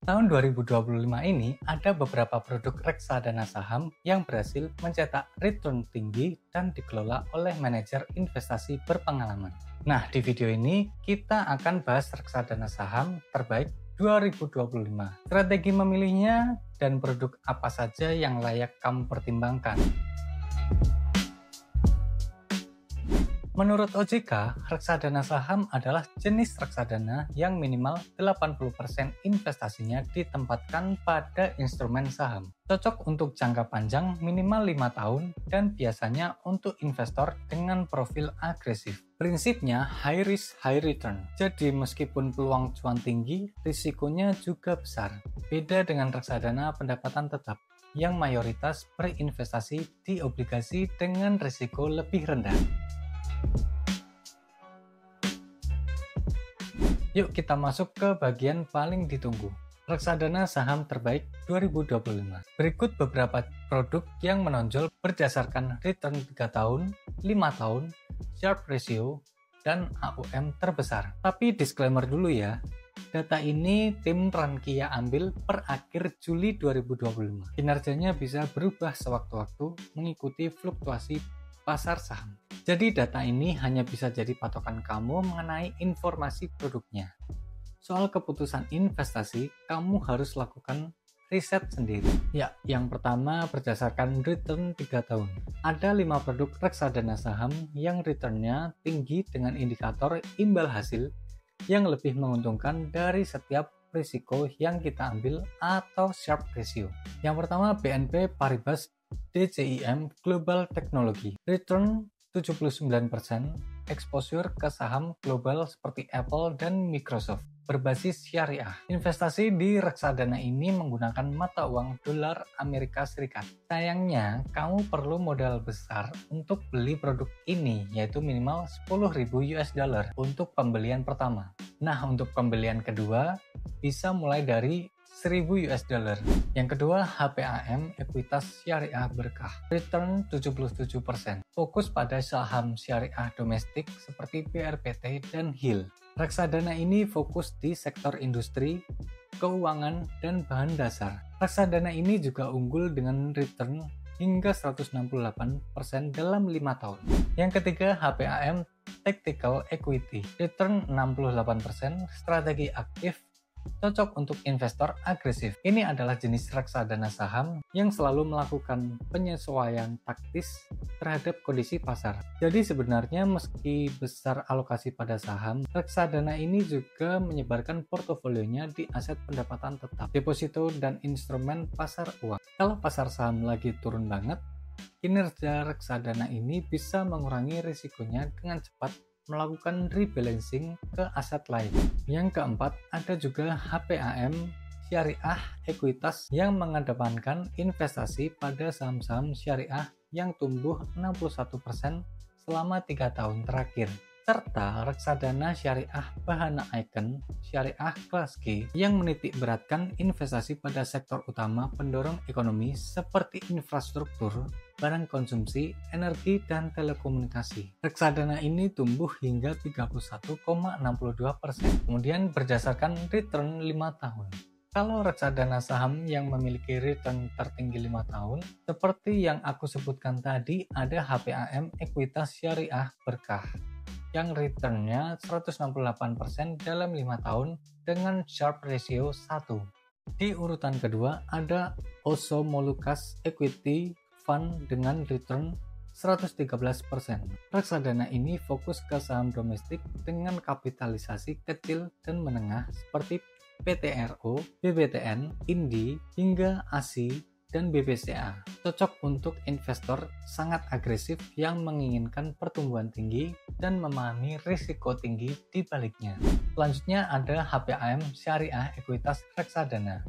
tahun 2025 ini ada beberapa produk reksadana saham yang berhasil mencetak return tinggi dan dikelola oleh manajer investasi berpengalaman. Nah, di video ini kita akan bahas reksadana saham terbaik 2025, strategi memilihnya, dan produk apa saja yang layak kamu pertimbangkan. Menurut OJK, reksadana saham adalah jenis reksadana yang minimal 80% investasinya ditempatkan pada instrumen saham. Cocok untuk jangka panjang minimal 5 tahun dan biasanya untuk investor dengan profil agresif. Prinsipnya high risk, high return. Jadi meskipun peluang cuan tinggi, risikonya juga besar. Beda dengan reksadana pendapatan tetap yang mayoritas berinvestasi di obligasi dengan risiko lebih rendah. Yuk kita masuk ke bagian paling ditunggu, reksadana saham terbaik 2025. Berikut beberapa produk yang menonjol berdasarkan return 3 tahun, 5 tahun, Sharpe ratio, dan AUM terbesar. Tapi disclaimer dulu ya, data ini tim Rankia ambil per akhir Juli 2025. Kinerjanya bisa berubah sewaktu-waktu mengikuti fluktuasi pasar saham. Jadi data ini hanya bisa jadi patokan kamu mengenai informasi produknya. Soal keputusan investasi, kamu harus lakukan riset sendiri. Ya, yang pertama berdasarkan return 3 tahun. Ada 5 produk reksadana saham yang returnnya tinggi dengan indikator imbal hasil yang lebih menguntungkan dari setiap risiko yang kita ambil atau Sharpe ratio. Yang pertama BNP Paribas DCIM Global Technology. Return 79%, exposure ke saham global seperti Apple dan Microsoft, berbasis syariah. Investasi di reksadana ini menggunakan mata uang dolar Amerika Serikat. Sayangnya, kamu perlu modal besar untuk beli produk ini, yaitu minimal 10.000 US dollar untuk pembelian pertama. Nah, untuk pembelian kedua, bisa mulai dari 1.000 US dollar. Yang kedua, HPAM Ekuitas Syariah Berkah. Return 77%. Fokus pada saham syariah domestik seperti BRPT dan HIL. Reksadana ini fokus di sektor industri, keuangan, dan bahan dasar. Reksadana ini juga unggul dengan return hingga 168% dalam 5 tahun. Yang ketiga, HPAM Tactical Equity. Return 68%, strategi aktif, cocok untuk investor agresif. Ini adalah jenis reksadana saham yang selalu melakukan penyesuaian taktis terhadap kondisi pasar. Jadi sebenarnya meski besar alokasi pada saham, reksadana ini juga menyebarkan portofolionya di aset pendapatan tetap, deposito, dan instrumen pasar uang. Kalau pasar saham lagi turun banget, kinerja reksadana ini bisa mengurangi risikonya dengan cepat melakukan rebalancing ke aset lain. Yang keempat, ada juga HPAM Syariah Ekuitas yang mengedepankan investasi pada saham-saham syariah yang tumbuh 61% selama 3 tahun terakhir. Serta reksadana syariah Bahana Icon Syariah Kelas G yang menitik beratkan investasi pada sektor utama pendorong ekonomi seperti infrastruktur, barang konsumsi, energi, dan telekomunikasi. Reksadana ini tumbuh hingga 31,62%. Kemudian berdasarkan return 5 tahun. Kalau reksadana saham yang memiliki return tertinggi 5 tahun, seperti yang aku sebutkan tadi, ada HPAM Ekuitas Syariah Berkah yang returnnya 168% dalam 5 tahun dengan Sharpe ratio 1. Di urutan kedua ada Oso Molucas Equity Fund dengan return 113%. Reksadana ini fokus ke saham domestik dengan kapitalisasi kecil dan menengah seperti PTRO, BBTN, INDI, hingga ASI, dan BBCA. Cocok untuk investor sangat agresif yang menginginkan pertumbuhan tinggi dan memahami risiko tinggi di baliknya. Selanjutnya ada HPAM Syariah Ekuitas Reksadana.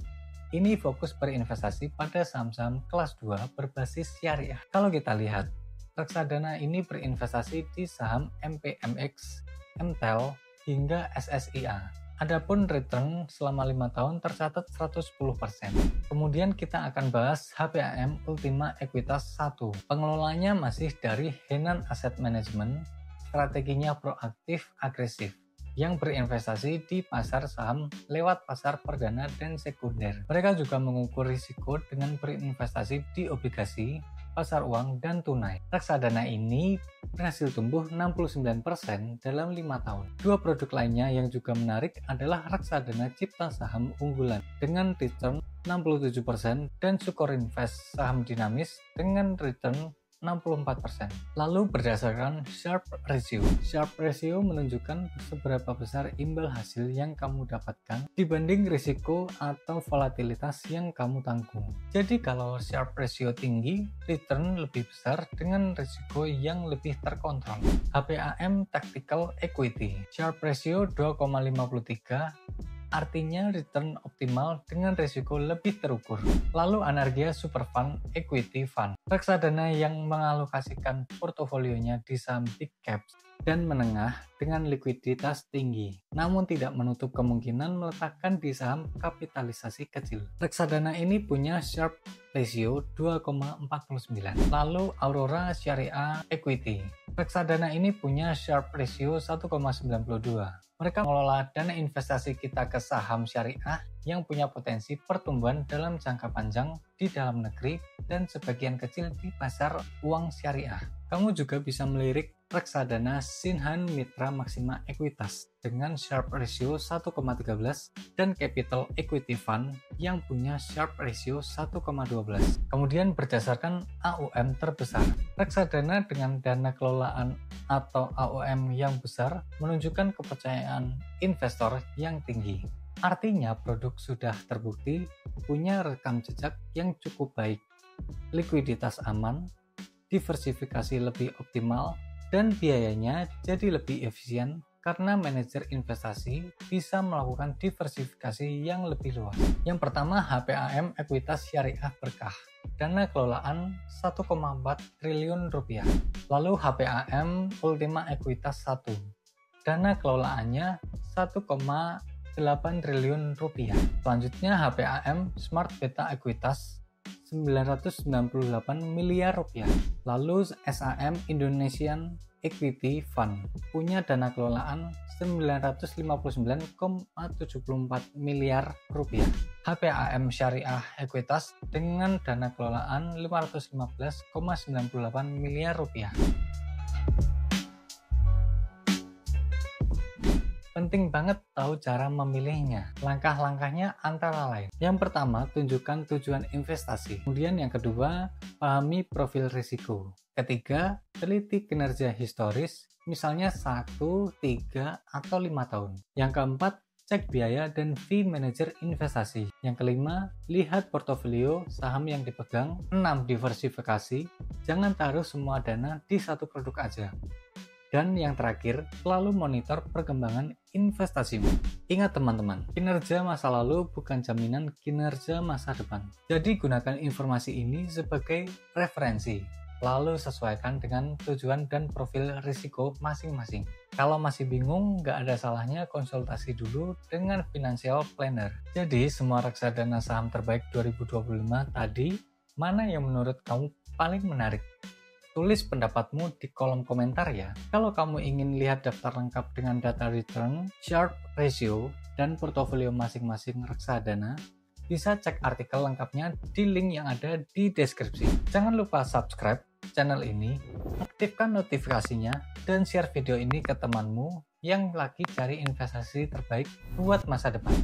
Ini fokus berinvestasi pada saham-saham kelas 2 berbasis syariah. Kalau kita lihat, reksadana ini berinvestasi di saham MPMX, MTEL, hingga SSIA. Adapun return selama 5 tahun tercatat 110%. Kemudian kita akan bahas HPAM Ultima Ekuitas 1. Pengelolanya masih dari Henan Asset Management, strateginya proaktif agresif. yang berinvestasi di pasar saham lewat pasar perdana dan sekunder. Mereka juga mengukur risiko dengan berinvestasi di obligasi, pasar uang, dan tunai. Reksadana ini berhasil tumbuh 69% dalam 5 tahun. Dua produk lainnya yang juga menarik adalah reksadana cipta saham unggulan dengan return 67% dan Sukor Invest saham dinamis dengan return 64%. Lalu berdasarkan Sharpe Ratio. Sharpe Ratio menunjukkan seberapa besar imbal hasil yang kamu dapatkan dibanding risiko atau volatilitas yang kamu tanggung. Jadi kalau Sharpe Ratio tinggi, return lebih besar dengan risiko yang lebih terkontrol. HPAM Tactical Equity. Sharpe Ratio 2,53, artinya return optimal dengan risiko lebih terukur. Lalu Anargia Super Fund Equity Fund, reksadana yang mengalokasikan portofolionya di saham big caps dan menengah dengan likuiditas tinggi, namun tidak menutup kemungkinan meletakkan di saham kapitalisasi kecil. Reksadana ini punya Sharpe Ratio 2,49. Lalu Aurora Syariah Equity, reksadana ini punya Sharpe Ratio 1,92. Mereka mengelola dana investasi kita ke saham syariah yang punya potensi pertumbuhan dalam jangka panjang di dalam negeri dan sebagian kecil di pasar uang syariah. Kamu juga bisa melirik reksadana Sinhan Mitra Maksima Ekuitas dengan Sharpe Ratio 1,13 dan Capital Equity Fund yang punya Sharpe Ratio 1,12. Kemudian berdasarkan AUM terbesar, reksadana dengan dana kelolaan atau AUM yang besar menunjukkan kepercayaan investor yang tinggi. Artinya produk sudah terbukti punya rekam jejak yang cukup baik, likuiditas aman, diversifikasi lebih optimal, dan biayanya jadi lebih efisien karena manajer investasi bisa melakukan diversifikasi yang lebih luas. Yang pertama, HPAM Ekuitas Syariah Berkah, dana kelolaan 1,4 triliun rupiah. Lalu HPAM Ultima Ekuitas 1, dana kelolaannya 1,8 triliun rupiah. Selanjutnya HPAM Smart Beta Ekuitas 998 miliar rupiah. Lalu SAM Indonesian Equity Fund punya dana kelolaan 959,74 miliar rupiah. HPAM Syariah Ekuitas dengan dana kelolaan 515,98 miliar rupiah. Penting banget tahu cara memilihnya. Langkah-langkahnya antara lain. Yang pertama, tunjukkan tujuan investasi. Kemudian yang kedua, pahami profil risiko. Ketiga, teliti kinerja historis, misalnya 1, 3, atau 5 tahun. Yang keempat, cek biaya dan fee manajer investasi. Yang kelima, lihat portofolio saham yang dipegang. 6, diversifikasi. Jangan taruh semua dana di satu produk aja. Dan yang terakhir, selalu monitor perkembangan investasimu. Ingat teman-teman, kinerja masa lalu bukan jaminan kinerja masa depan. Jadi gunakan informasi ini sebagai referensi, lalu sesuaikan dengan tujuan dan profil risiko masing-masing. Kalau masih bingung, nggak ada salahnya konsultasi dulu dengan financial planner. Jadi semua reksadana saham terbaik 2025 tadi, mana yang menurut kamu paling menarik? Tulis pendapatmu di kolom komentar ya. Kalau kamu ingin lihat daftar lengkap dengan data return, Sharpe Ratio, dan portofolio masing-masing reksadana, bisa cek artikel lengkapnya di link yang ada di deskripsi. Jangan lupa subscribe channel ini, aktifkan notifikasinya, dan share video ini ke temanmu yang lagi cari investasi terbaik buat masa depan.